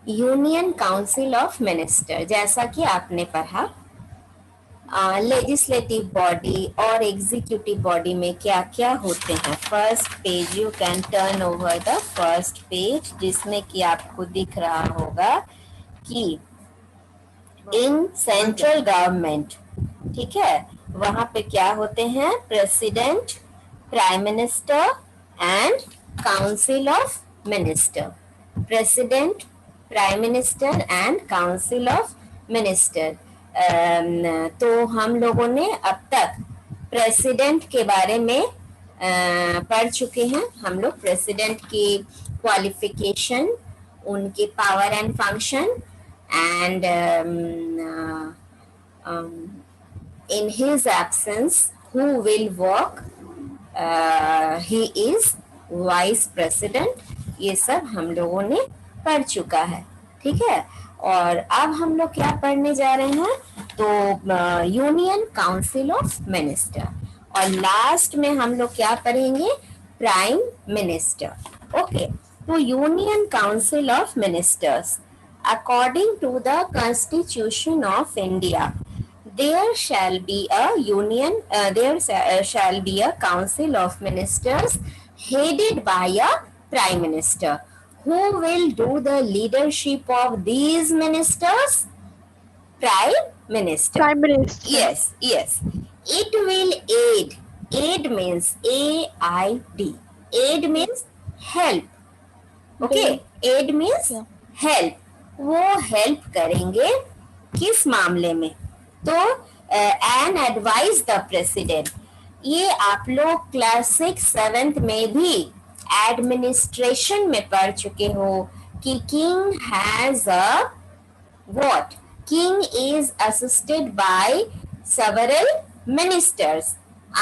Union council of minister, जैसा कि आपने पढ़ा लेजिस्लेटिव बॉडी और एग्जीक्यूटिव बॉडी में क्या क्या होते हैं। First page, you can turn over the first page, जिसमें कि आपको दिख रहा होगा कि इन सेंट्रल गवर्नमेंट, ठीक है, वहां पे क्या होते हैं, president, prime minister and council of minister. President, prime minister and council of minister. तो हम लोगों ने अब तक प्रेसिडेंट के बारे में पढ़ चुके हैं। हम लोग प्रेसिडेंट की क्वालिफिकेशन, उनके power and function and in his absence who will work, he is vice president, ये सब हम लोगों ने पढ़ चुका है, ठीक है। और अब हम लोग क्या पढ़ने जा रहे हैं, तो यूनियन काउंसिल ऑफ मिनिस्टर, और लास्ट में हम लोग क्या पढ़ेंगे, प्राइम मिनिस्टर। ओके, तो union council of ministers, according to the Constitution of India, there shall be a union, shall be a council of ministers headed by a prime minister. Who will do the leadership of these ministers? Prime minister. Prime Minister. Yes, yes. It will aid. Aid means A-I-D. Aid means help. Okay. Aid means help. वो help करेंगे किस मामले में, तो and advise the president. ये आप लोग class 6-7 में भी एडमिनिस्ट्रेशन में पढ़ चुके हो कि king has a what, king is assisted by several ministers,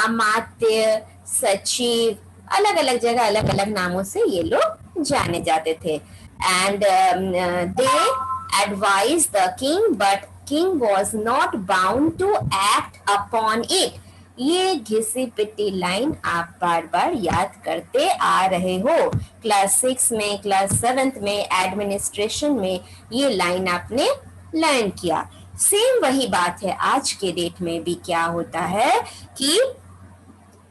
अमात्य, सचिव, अलग अलग जगह अलग अलग नामों से ये लोग जाने जाते थे। And they advised the king, but king was not bound to act upon it. ये घिसी पिटी लाइन आप बार बार याद करते आ रहे हो। क्लास 6 में, क्लास 7 में, एडमिनिस्ट्रेशन में ये लाइन आपने लर्न किया। सेम वही बात है आज के डेट में भी। क्या होता है कि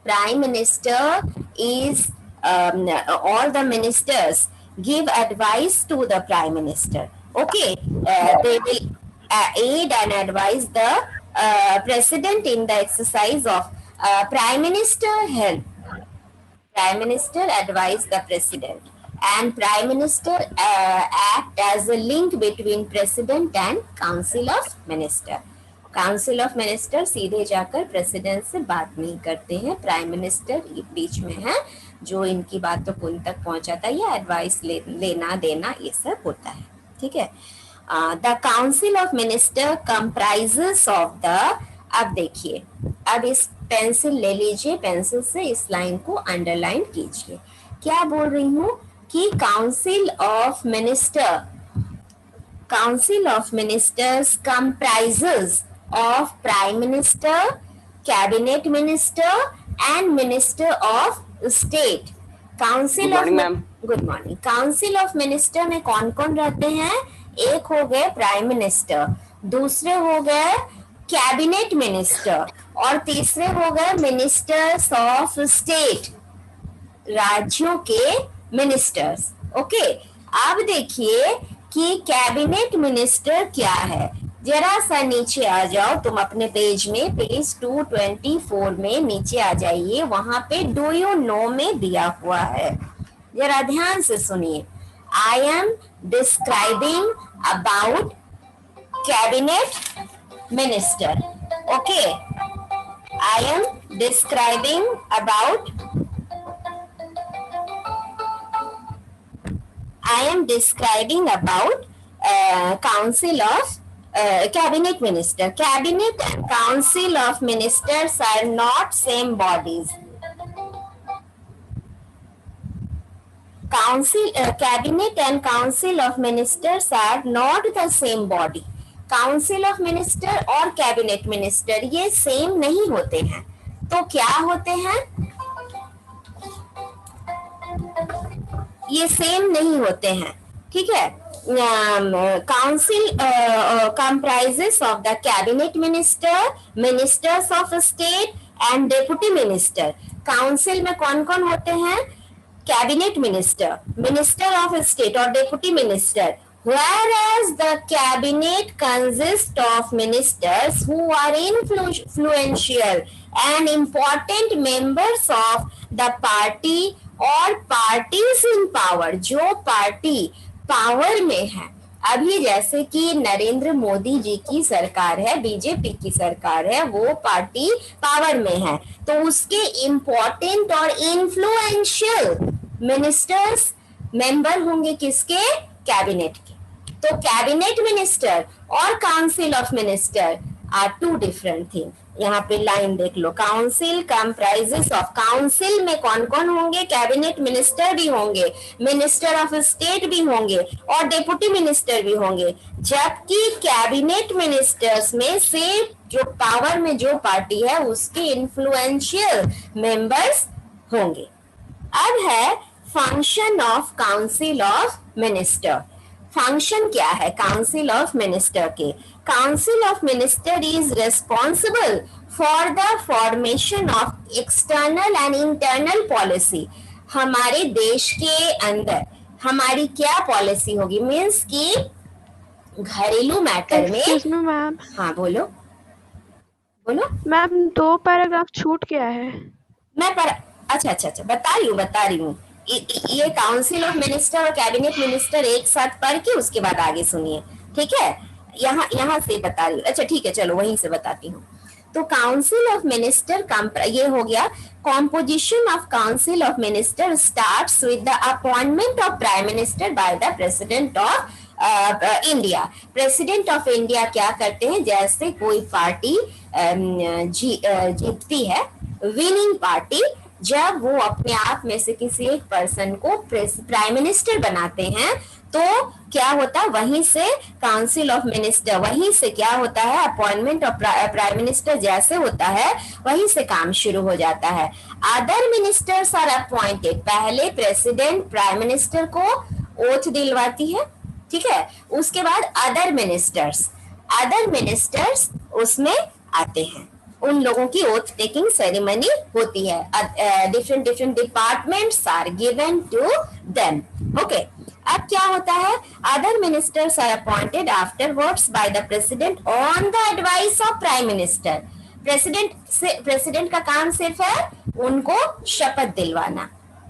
prime minister is all the ministers give advice to the prime minister. Okay, they will aid and advise the president in the exercise of prime minister help. Prime minister advise the president, and prime minister act as a link between president and council of minister. Council of minister सीधे जाकर president से बात नहीं करते हैं, prime minister बीच में है जो इनकी बातों को उन तक पहुंचाता है या एडवाइस लेना देना ये सब होता है, ठीक है। The council of minister comprises of the, अब देखिए, अब इस पेंसिल ले लीजिए, पेंसिल से इस लाइन को अंडरलाइन कीजिए। क्या बोल रही हूँ कि council of minister, Council of Ministers comprises of Prime Minister, Cabinet Minister and Minister of State. Council of Good morning. Council of Minister में कौन कौन रहते हैं? एक हो गए प्राइम मिनिस्टर, दूसरे हो गए कैबिनेट मिनिस्टर, और तीसरे हो गए मिनिस्टर्स ऑफ स्टेट, राज्यों के मिनिस्टर्स। ओके, अब देखिए कि कैबिनेट मिनिस्टर क्या है। जरा सा नीचे आ जाओ तुम अपने पेज में, पेज 224 में नीचे आ जाइए, वहां पे डू यू नो में दिया हुआ है, जरा ध्यान से सुनिए। I am describing about cabinet minister. Okay, I am describing about, I am describing about council of cabinet minister. Cabinet and council of ministers are not same bodies. Cabinet and council of ministers are not the same body. Council of minister और cabinet minister ये same नहीं होते हैं, तो क्या होते हैं? ये सेम नहीं होते हैं। ठीक है। Council comprises of the cabinet minister, ministers of state and deputy minister. Council में कौन कौन होते हैं? Cabinet minister, minister of state और deputy minister. Whereas the cabinet consists of ministers who are influential and important members of the party और parties in power, जो party power में है। अभी जैसे कि नरेंद्र मोदी जी की सरकार है, बीजेपी की सरकार है, वो पार्टी पावर में है, तो उसके इम्पोर्टेंट और इन्फ्लुएंशियल मिनिस्टर्स मेंबर होंगे किसके? कैबिनेट के। तो कैबिनेट मिनिस्टर और council of minister are two different thing. यहाँ पे लाइन देख लो, काउंसिल कंप्राइजेस ऑफ, काउंसिल में कौन कौन होंगे? कैबिनेट मिनिस्टर भी होंगे, मिनिस्टर ऑफ स्टेट भी होंगे और डेप्यूटी मिनिस्टर भी होंगे। जबकि कैबिनेट मिनिस्टर्स में सिर्फ जो पावर में जो पार्टी है उसके इन्फ्लुएंशियल मेंबर्स होंगे। अब है function of council of minister. Function क्या है काउंसिल ऑफ मिनिस्टर के? Council of minister is responsible for the formation of external and internal policy. हमारे देश के अंदर हमारी क्या पॉलिसी होगी? मीन्स कि घरेलू मैटर में। Excuse me ma'am. हाँ बोलो बोलो मैम 2 पैराग्राफ छूट गया है। मैं पर अच्छा बता रही हूँ। ये काउंसिल ऑफ मिनिस्टर और कैबिनेट मिनिस्टर एक साथ पढ़ के उसके बाद आगे सुनिए, ठीक है? यहाँ से बता रही हूँ। अच्छा ठीक है, चलो वहीं से बताती हूँ। तो काउंसिल ऑफ मिनिस्टर ये हो गया। Composition of council of minister starts with the appointment of prime minister bye the president of India. President of India क्या करते हैं? जैसे कोई पार्टी जीतती है, विनिंग पार्टी, जब वो अपने आप में से किसी एक पर्सन को प्राइम मिनिस्टर बनाते हैं तो क्या होता है? वहीं से काउंसिल ऑफ मिनिस्टर, वहीं से क्या होता है? अपॉइंटमेंट ऑफ प्राइम मिनिस्टर जैसे होता है वहीं से काम शुरू हो जाता है। Other ministers are appointed. पहले प्रेसिडेंट प्राइम मिनिस्टर को ओथ दिलवाती है, ठीक है? उसके बाद अदर मिनिस्टर्स उसमें आते हैं, उन लोगों की ओथ टेकिंग सेरेमनी होती है। Different departments are given to them. Okay, अब क्या होता है? Other ministers are appointed afterwards by the president on the advice of prime minister. President का काम सिर्फ है उनको शपथ दिलवाना,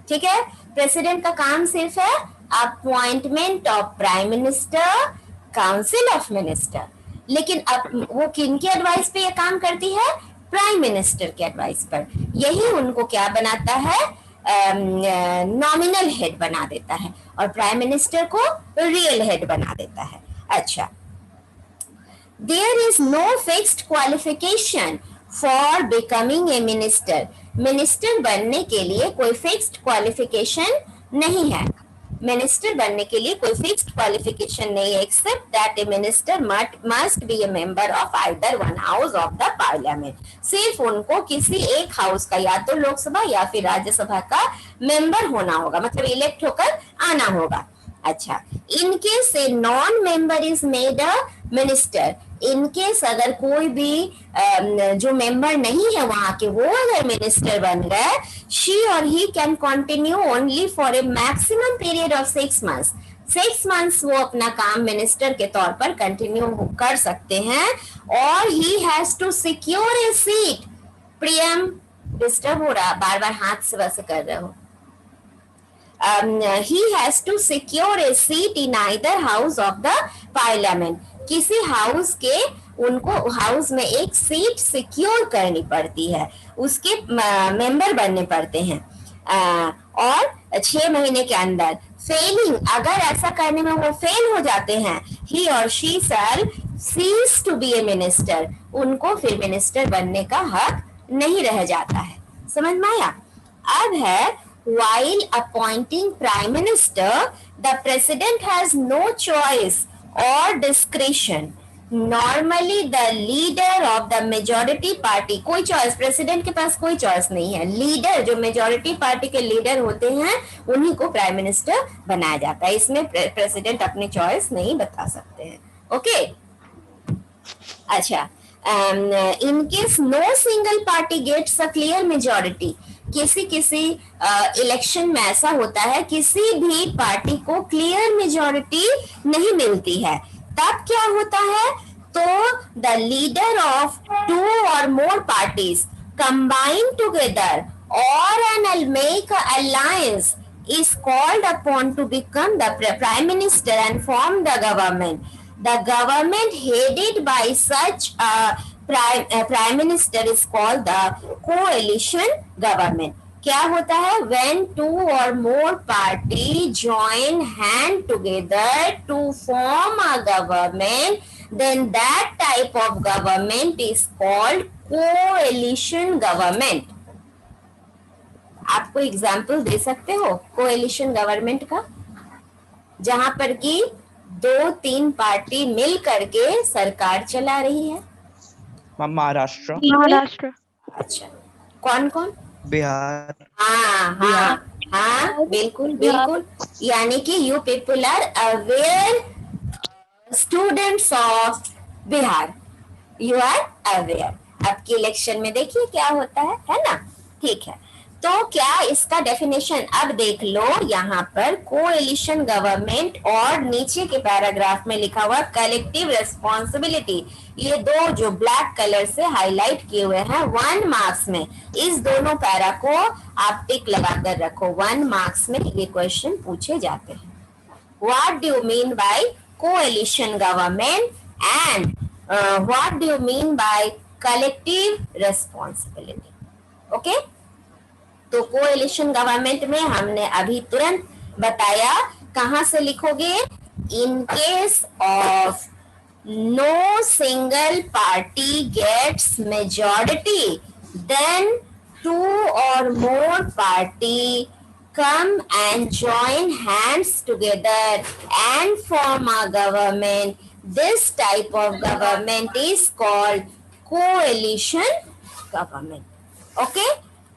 ठीक है? प्रेसिडेंट का काम सिर्फ है appointment of prime minister, council of minister. लेकिन अब वो किनके एडवाइस पे ये काम करती है? प्राइम मिनिस्टर के एडवाइस पर। यही उनको क्या बनाता है? नॉमिनल हेड बना देता है और प्राइम मिनिस्टर को रियल हेड बना देता है। अच्छा, there is no fixed qualification for becoming a minister. Minister बनने के लिए कोई फिक्स्ड क्वालिफिकेशन नहीं है। मिनिस्टर बनने के लिए कोई फिक्स्ड क्वालिफिकेशन नहीं है, except that a minister must be a member of either one house of the parliament. सिर्फ उनको किसी एक हाउस का, या तो लोकसभा या फिर राज्यसभा का मेंबर होना होगा, मतलब इलेक्ट होकर आना होगा। अच्छा, in case a non member is made a minister, in case अगर कोई भी जो मेंबर नहीं है वहां के, वो अगर मिनिस्टर बन गए, शी और he can continue only for a maximum period of 6 months. 6 months वो अपना काम मिनिस्टर के तौर पर कंटिन्यू कर सकते हैं। और he has to secure a seat. Priyam disturb हो रहा, बार बार हाथ से वैसे कर रहे हो। he has to secure a seat in either house of the parliament। किसी हाउस के उनको हाउस में एक सीट सिक्योर करनी पड़ती है, उसके मेंबर बनने पड़ते हैं। और 6 महीने के अंदर फेलिंग, अगर ऐसा करने में वो फेल हो जाते हैं, he or she shall cease to be a minister। उनको फिर मिनिस्टर बनने का हक नहीं रह जाता है। समझ में आया? अब है while appointing prime minister, the president has no choice or discretion। Normally the leader of the majority party, कोई चॉइस, प्रेसिडेंट के पास कोई चॉइस नहीं है, लीडर जो मेजोरिटी पार्टी के लीडर होते हैं उन्हीं को प्राइम मिनिस्टर बनाया जाता है, इसमें प्रेसिडेंट अपनी चॉइस नहीं बता सकते हैं। ओके अच्छा, in case no single party gets a clear majority, किसी किसी इलेक्शन में ऐसा होता है किसी भी पार्टी को क्लियर मेजोरिटी नहीं मिलती है, तब क्या होता है, तो the leader of 2 or more parties combine together और an make alliance is called upon to become the prime minister and form the government. The government headed by such a prime minister is called the coalition government. क्या होता है, when 2 or more party join hand together to form a government, then that type of government is called coalition government. आप कोई example दे सकते हो coalition government का, जहां पर कि 2-3 पार्टी मिल करके सरकार चला रही है? महाराष्ट्र, महाराष्ट्र। अच्छा, कौन कौन? बिहार। हाँ हाँ हाँ, बिल्कुल बिल्कुल, यानी कि you people are aware, students of Bihar, you are aware. अब की इलेक्शन में देखिए क्या होता है ना, ठीक है। तो क्या इसका डेफिनेशन अब देख लो, यहाँ पर कोएलिशन गवर्नमेंट और नीचे के पैराग्राफ में लिखा हुआ कलेक्टिव रेस्पॉन्सिबिलिटी, ये दो जो ब्लैक कलर से हाईलाइट किए हुए हैं 1 मार्क्स में, इस दोनों पैरा को आप टिक लगाकर रखो, 1 मार्क्स में ये क्वेश्चन पूछे जाते हैं। What do you mean by coalition government and what do you mean by collective responsibility? Okay, तो कोएलिशन गवर्नमेंट में हमने अभी तुरंत बताया, कहां से लिखोगे, in case of no single party gets majority then 2 or more party come and join hands together and form a government. This type of government is called coalition government. Okay?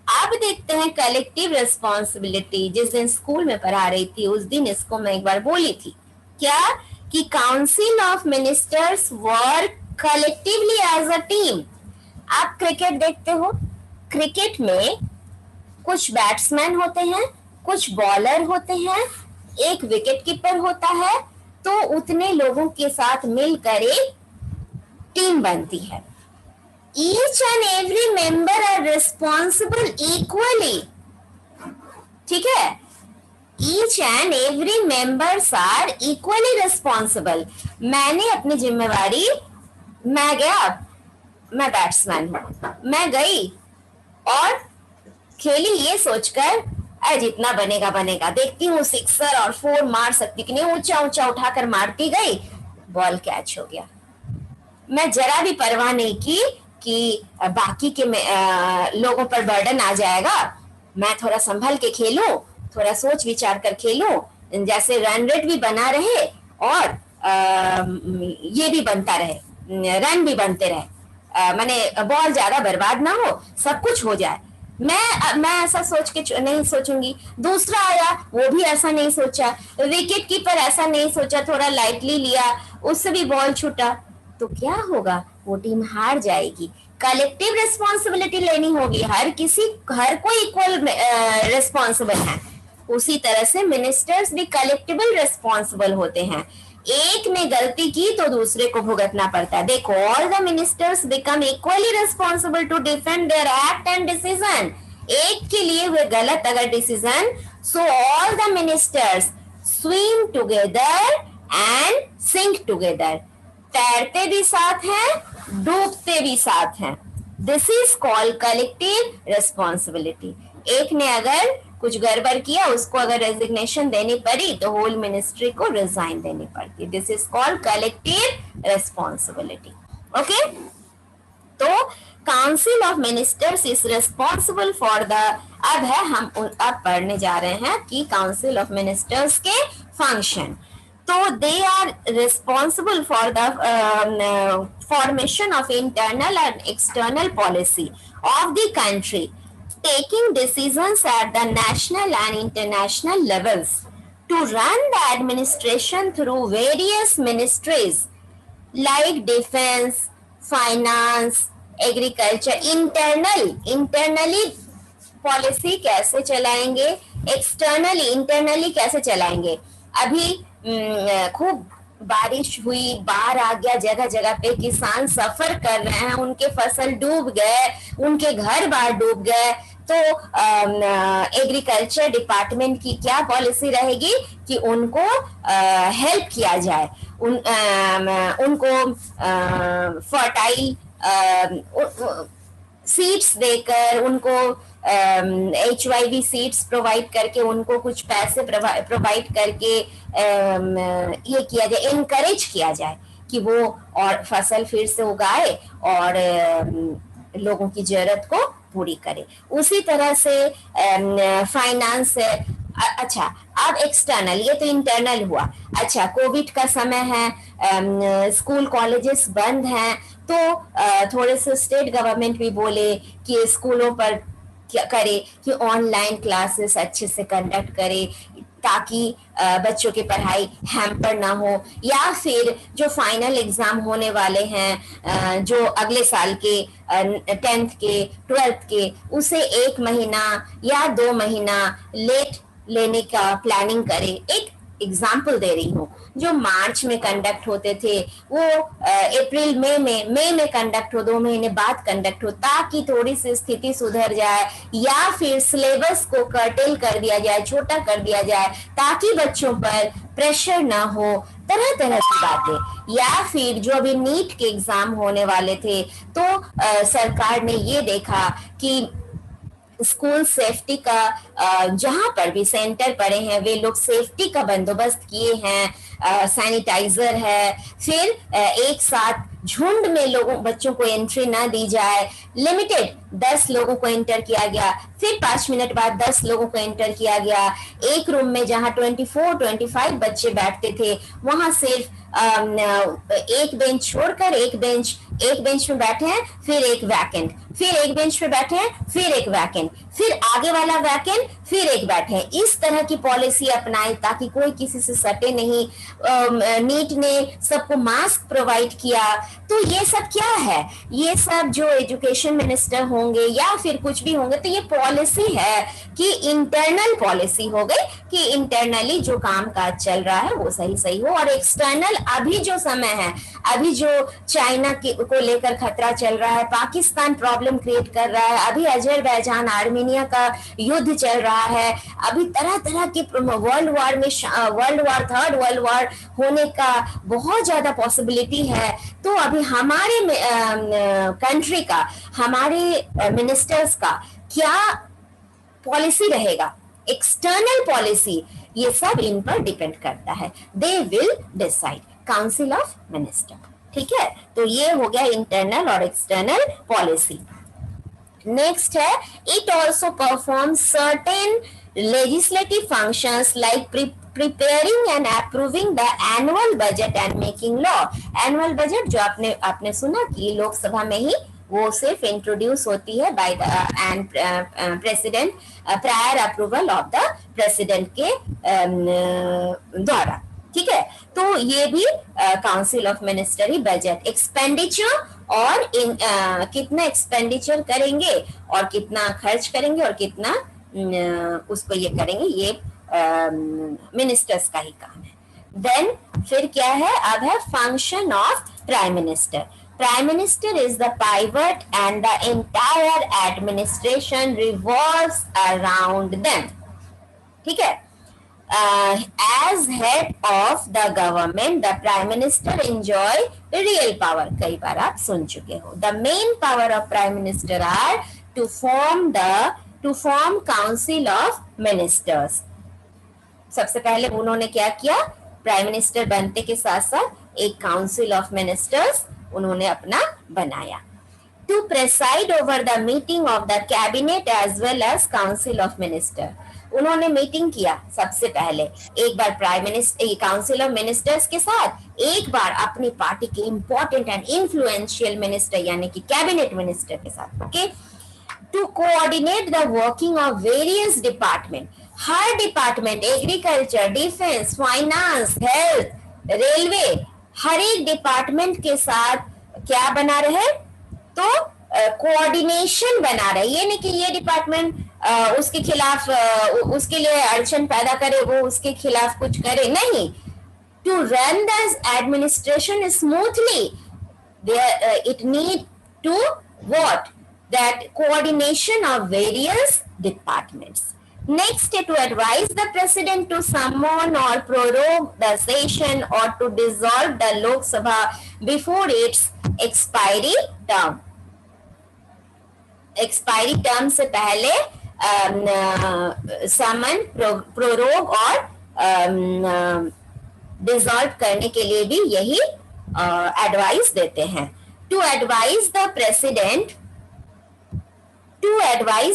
अब देखते हैं कलेक्टिव रेस्पॉन्सिबिलिटी। जिस दिन school में पढ़ा रही थी उस दिन इसको मैं एक बार बोली थी, क्या कि council of ministers work collectively as a team. आप क्रिकेट देखते हो, क्रिकेट में कुछ बैट्समैन होते हैं, कुछ बॉलर होते हैं, एक विकेट कीपर होता है, तो उतने लोगों के साथ मिलकर एक टीम बनती है। Each and every member are responsible equally. ठीक है, each and every members are equally responsible. मैंने अपनी जिम्मेवारी, मैं गया, मैं बैट्समैन हूं, मैं गई और खेली ये सोचकर जितना बनेगा बनेगा, देखती हूँ सिक्सर और 4 मार सकती कि नहीं, ऊंचा ऊंचा उठाकर मारती गई, बॉल कैच हो गया। मैं जरा भी परवाह नहीं की कि बाकी के लोगों पर बर्डन आ जाएगा, मैं थोड़ा संभल के खेलूं, थोड़ा सोच विचार कर खेलूं, जैसे रन रेट भी बना रहे और ये भी बनता रहे, रन भी बनते रहे, माने बॉल ज्यादा बर्बाद ना हो, सब कुछ हो जाए। मैं ऐसा सोच के नहीं सोचूंगी। दूसरा आया, वो भी ऐसा नहीं सोचा, विकेट कीपर ऐसा नहीं सोचा, थोड़ा लाइटली लिया, उससे भी बॉल छूटा, तो क्या होगा, वो टीम हार जाएगी। कलेक्टिव रिस्पॉन्सिबिलिटी लेनी होगी, हर कोई इक्वल रिस्पॉन्सिबल है। उसी तरह से मिनिस्टर्स भी कलेक्टिबल रिस्पॉन्सिबल होते हैं, एक ने गलती की तो दूसरे को भुगतना पड़ता है। देखो, all the ministers become equally responsible to defend their act and decision. एक के लिए हुए गलत अगर decision, so all the ministers swim together and sink together. तैरते भी साथ हैं, डूबते भी साथ हैं। This is called collective responsibility. एक ने अगर कुछ गड़बड़ किया, उसको अगर रेजिग्नेशन देनी पड़ी तो होल मिनिस्ट्री को रिजाइन देनी पड़ती। This is called collective responsibility. Okay, तो council of ministers is responsible for the, अब हम पढ़ने जा रहे हैं कि काउंसिल ऑफ मिनिस्टर्स के function. So they are responsible for the formation of internal and external policy of the country, taking decisions at the national and international levels to run the administration through various ministries like defense, finance, agriculture internally policy कैसे चलाएंगे, externally internally कैसे चलाएंगे। अभी खूब बारिश हुई, बाढ़ आ गया, जगह जगह पे किसान सफर कर रहे हैं, उनके फसल डूब गए, उनके घर बार डूब गए, तो एग्रीकल्चर डिपार्टमेंट की क्या पॉलिसी रहेगी कि उनको हेल्प किया जाए, उनको फर्टाइल सीड्स देकर, उनको HYV सीड्स प्रोवाइड करके, उनको कुछ पैसे प्रोवाइड करके ये किया जाए, इनकरेज किया जाए कि वो और फसल फिर से उगाए और लोगों की जरूरत को पूरी करे। उसी तरह से फाइनेंस है। अच्छा, अब एक्सटर्नल, ये तो इंटरनल हुआ। अच्छा, कोविड का समय है, स्कूल कॉलेजेस बंद हैं, तो थोड़े से स्टेट गवर्नमेंट भी बोले कि स्कूलों पर क्या करे कि ऑनलाइन क्लासेस अच्छे से कंडक्ट करे ताकि बच्चों की पढ़ाई हैम्पर ना हो, या फिर जो फाइनल एग्जाम होने वाले हैं जो अगले साल के 10th के 12th के, उसे 1 महीना या 2 महीना लेट लेने का प्लानिंग करे। एक एग्जाम्पल दे रही हूँ, जो मार्च में कंडक्ट होते थे वो अप्रैल मई में कंडक्ट हो, 2 महीने बाद कंडक्ट हो, ताकि थोड़ी सी स्थिति सुधर जाए, या फिर सिलेबस को कर्टेल कर दिया जाए, छोटा कर दिया जाए, ताकि बच्चों पर प्रेशर ना हो, तरह तरह की बातें। या फिर जो अभी नीट के एग्जाम होने वाले थे, तो सरकार ने ये देखा कि स्कूल सेफ्टी का जहां पर भी सेंटर पड़े हैं वे लोग सेफ्टी का बंदोबस्त किए हैं, सैनिटाइजर है, फिर एक साथ झुंड में लोगों बच्चों को एंट्री ना दी जाए, लिमिटेड 10 लोगों को एंटर किया गया, फिर 5 मिनट बाद 10 लोगों को एंटर किया गया। एक रूम में जहां 24-25 बच्चे बैठते थे, वहां सिर्फ एक बेंच छोड़कर एक बेंच में बैठे हैं, फिर एक वैकेंट, फिर एक बेंच पे बैठे हैं, फिर एक वैकेंट, फिर आगे वाला वैकेंट, फिर एक बैठे हैं। इस तरह की पॉलिसी अपनाई ताकि कोई किसी से सटे नहीं। नीट ने सबको मास्क प्रोवाइड किया। तो ये सब क्या है, ये सब जो एजुकेशन मिनिस्टर होंगे या फिर कुछ भी होंगे, तो ये पॉलिसी है कि इंटरनल पॉलिसी हो गई कि इंटरनली जो काम काज चल रहा है वो सही हो, और एक्सटर्नल अभी जो समय है, अभी जो चाइना को लेकर खतरा चल रहा है, पाकिस्तान प्रॉब्लम क्रिएट कर रहा है, अभी अजरबैजान आर्मेनिया का युद्ध चल रहा है, अभी तरह तरह के वर्ल्ड वार में थर्ड वर्ल्ड वार होने का बहुत ज्यादा पॉसिबिलिटी है। तो अभी हमारे कंट्री का, हमारे मिनिस्टर्स का क्या पॉलिसी रहेगा, एक्सटर्नल पॉलिसी, ये सब इन पर डिपेंड करता है। They will decide, council of minister. ठीक है, तो ये हो गया इंटरनल और एक्सटर्नल पॉलिसी। नेक्स्ट है, it also perform certain legislative functions like preparing and approving the annual budget and making law। annual budget जो आपने सुना कि लोकसभा में ही वो सिर्फ इंट्रोड्यूस होती है bye the president, prior approval of the president के द्वारा। ठीक है, तो ये भी council of minister he budget expenditure और कितना एक्सपेंडिचर करेंगे और कितना खर्च करेंगे और कितना उसको ये करेंगे, ये मिनिस्टर्स का ही काम है। देन फिर क्या है, अब है function of prime minister. Prime Minister is the pivot and the entire administration revolves around them। ठीक है, as head of the government, the Prime Minister enjoy real power। कई बार आप सुन चुके हो। The main power of Prime Minister are to form Council of Ministers। सबसे पहले उन्होंने क्या किया, प्राइम मिनिस्टर बनते के साथ साथ एक काउंसिल ऑफ मिनिस्टर्स उन्होंने अपना बनाया। To preside over the meeting of the cabinet as well as council of minister. उन्होंने मीटिंग किया सबसे पहले, एक बार prime minister council of ministers के साथ, एक बार अपनी पार्टी के इंपॉर्टेंट एंड इन्फ्लुएंशियल मिनिस्टर यानी कि कैबिनेट मिनिस्टर के साथ। Okay, to coordinate the working of various department, हर department, agriculture, defence, finance, health, railway, हर एक डिपार्टमेंट के साथ क्या बना रहे, तो कोऑर्डिनेशन बना रहे। ये नहीं कि ये डिपार्टमेंट उसके खिलाफ उसके लिए अड़चन पैदा करे, वो उसके खिलाफ कुछ करे, नहीं। To run the administration smoothly it need to what, that coordination of various departments. Next, to advise the president to summon or prorogue the session or to dissolve the Lok Sabha before its expiry term. Expiry term से पहले समन, prorogue और dissolve करने के लिए भी यही advice देते हैं। To advise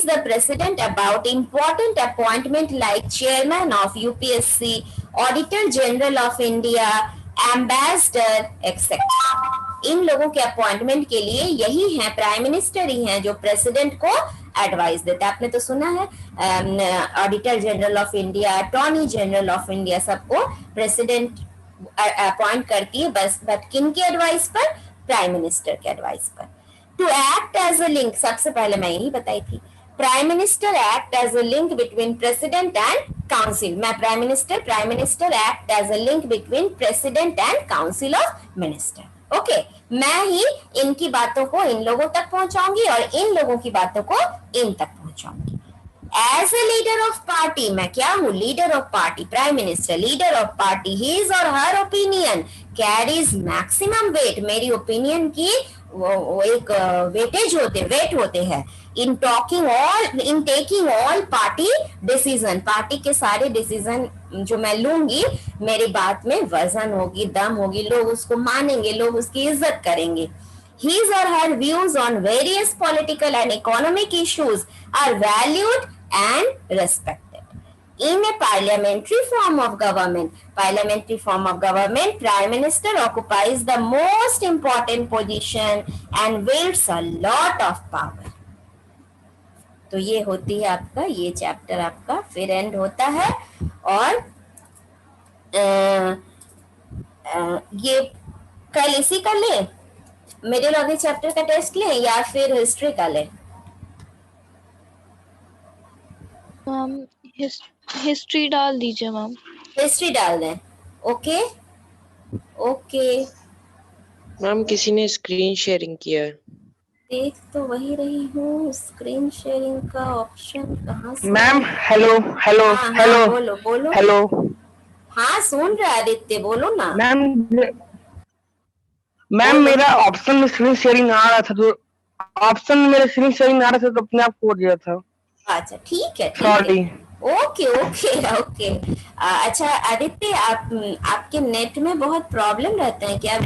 the president about important appointment like chairman of UPSC, auditor general of India, ambassador etcetera. इन लोगों के अपॉइंटमेंट के लिए यही है, प्राइम मिनिस्टर ही हैं जो प्रेसिडेंट को एडवाइस देता है। आपने तो सुना है auditor general of India, attorney general of India, सबको प्रेसिडेंट अपॉइंट करती है, बस बट किन की एडवाइस पर, प्राइम मिनिस्टर के एडवाइस पर। To act as a link, सबसे पहले मैं यही बताई थी, prime minister act as a link between president and council. मैं prime minister act as a link between president and council of minister. Okay, मैं ही इनकी बातों को इन लोगों तक पहुंचाऊंगी और इन लोगों की बातों को इन तक पहुंचाऊंगी। As a leader of party, मैं क्या हूँ, leader of party, prime minister, leader of party, his और her opinion carries maximum weight, मेरी ओपिनियन की वो एक वेट होते हैं in taking all party decision, party के सारे डिसीजन जो मैं लूंगी, मेरी बात में वजन होगी, दम होगी, लोग उसको मानेंगे, लोग उसकी इज्जत करेंगे। His or her views on various political and economic issues are valued and respected. In a parliamentary form of government, Prime Minister occupies the most important position and wields a lot of power. तो ये होती है आपका, ये chapter आपका फिर and होता है। और ये कल इसी का ले, मिडिल ऑफ द चैप्टर का टेस्ट लें या फिर हिस्ट्री का लें? हिस्ट्री डाल दीजिए मैम। हिस्ट्री डाल दें। ओके ओके मैम किसी ने स्क्रीन शेयरिंग किया है। देख तो वही रही हूँ, स्क्रीन शेयरिंग का ऑप्शन कहाँ से? मैम हेलो हेलो हाँ, हेलो हाँ, बोलो बोलो। हेलो हाँ सुन रहा है आदित्य, बोलो ना। मैम मेरा ऑप्शन में स्क्रीन शेयरिंग आ रहा था, तो ऑप्शन में मेरा स्क्रीन शेयरिंग आ रहा था तो अपने आप हो गया था। अच्छा ठीक है, सॉरी। Okay okay okay. अच्छा आदित्य, आपके नेट में बहुत प्रॉब्लम रहते हैं क्या?